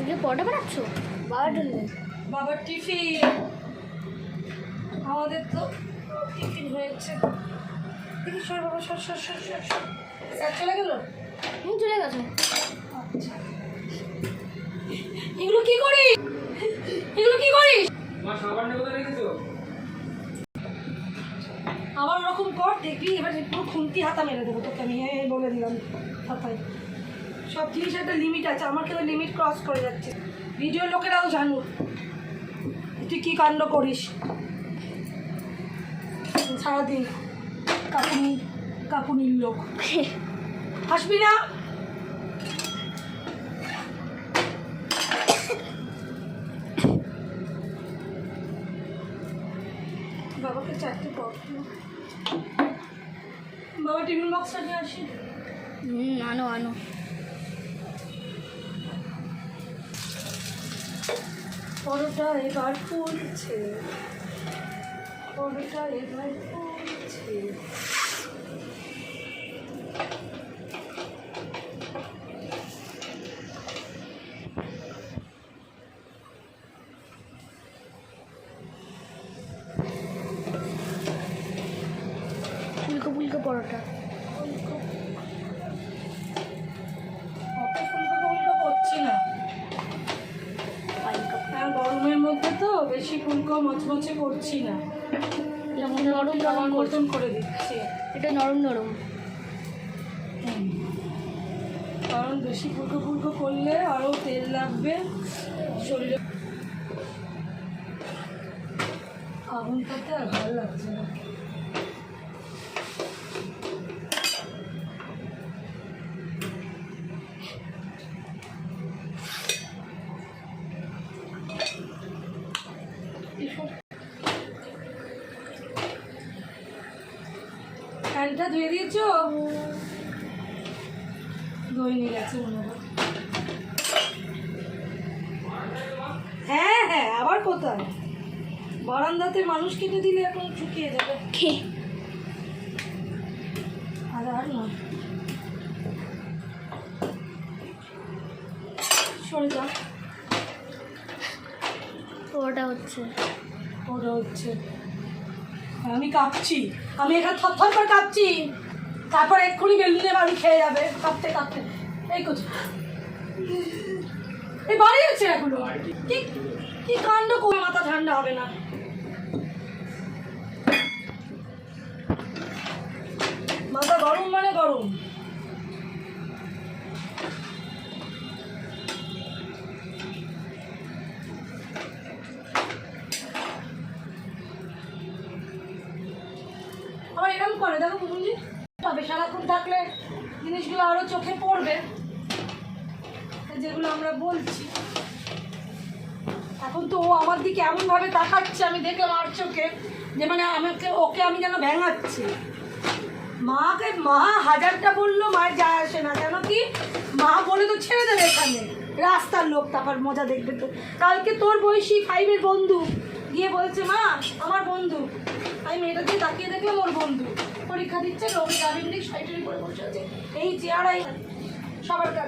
আজকে পরোটা বানাচ্ছো বাবার জন্য? বাবার টিফিন, আমাদের তো টিফিন হয়েছে। দেখি সর বাবা, সর সর সর সর সর। স্যার চলে গেল? চলে গেছে। আচ্ছা, এগুলো কি করিস? এগুলো কি করিস? আবার ওরকম কর, দেখবি এবার পুরো খুন্তি হাতা মেরে দেবো তোকে আমি, বলে দিলাম হাতায়। সব জিনিস একটা লিমিট আছে, আমার কেউ লিমিট ক্রস করে যাচ্ছে। ভিডিওর লোকেরাও জানুক তুই কী কাণ্ড করিস সারাদিন। কাপুনির লোক। হাসবি না? বাবাকে চারটে পর বাবা টিফিন বক্সটা নিয়ে আসি। আনো আনো। পরোটা এবার ফুলছে, পরোটা এবার ফুলছে। ফুলকো ফুলকো পরোটা। করছি না, গরমের মধ্যে তো বেশি ফুলকো মচমচে করছি না, নরম নরম মতন করে দিচ্ছি। এটা নরম নরম, কারণ বেশি ফুলকো ফুলকো করলে আরও তেল লাগবে শরীরে। আগুনটাতে আর ভালো লাগছে না। ফ্যানটা ধুয়ে দিয়েছো? ধুয়ে গেছে মনে হয়। হ্যাঁ হ্যাঁ, আবার কোথায়? বারান্দাতে মানুষ কেটে দিলে এখন শুকিয়ে যাবে। আর না সরে যা। ওটা হচ্ছে ওটা হচ্ছে আমি কাঁপছি, আমি এখানে থরথর করে কাঁপছি, তারপর এক্ষুনি বেলুনে বাড়ি খেয়ে যাবে কাঁপতে কাঁপতে। এই করছি, এই বাড়ি হচ্ছে এগুলো কি কি কাণ্ড করে, মাথা ঠান্ডা হবে না। মাথা গরম মানে গরম। আবার এরকম করে দেখো বুঝলি, তবে সারাক্ষণ থাকলে জিনিসগুলো আরো চোখে পড়বে যেগুলো আমরা বলছি। এখন তো ও আমার দিকে এমনভাবে তাকাচ্ছে, আমি দেখলাম আর চোখে, যে মানে ওকে আমি যেন ভেঙাচ্ছি। মাকে মা হাজারটা বললো, মায়ের যায় আসে না, কেন কি মা বলে তো ছেড়ে দেবে এখানে, রাস্তার লোক তারপর মজা দেখবে তো। কালকে তোর বয়সী 5-এর বন্ধু গিয়ে বলছে মা আমার বন্ধু, আমি মেয়েটা দিয়ে তাকিয়ে দেখলাম ওর বন্ধু পরীক্ষা দিচ্ছে, রবি গাড়ি শাড়ি করে বসে আছে, এই চেয়ারাই সবার কাছে।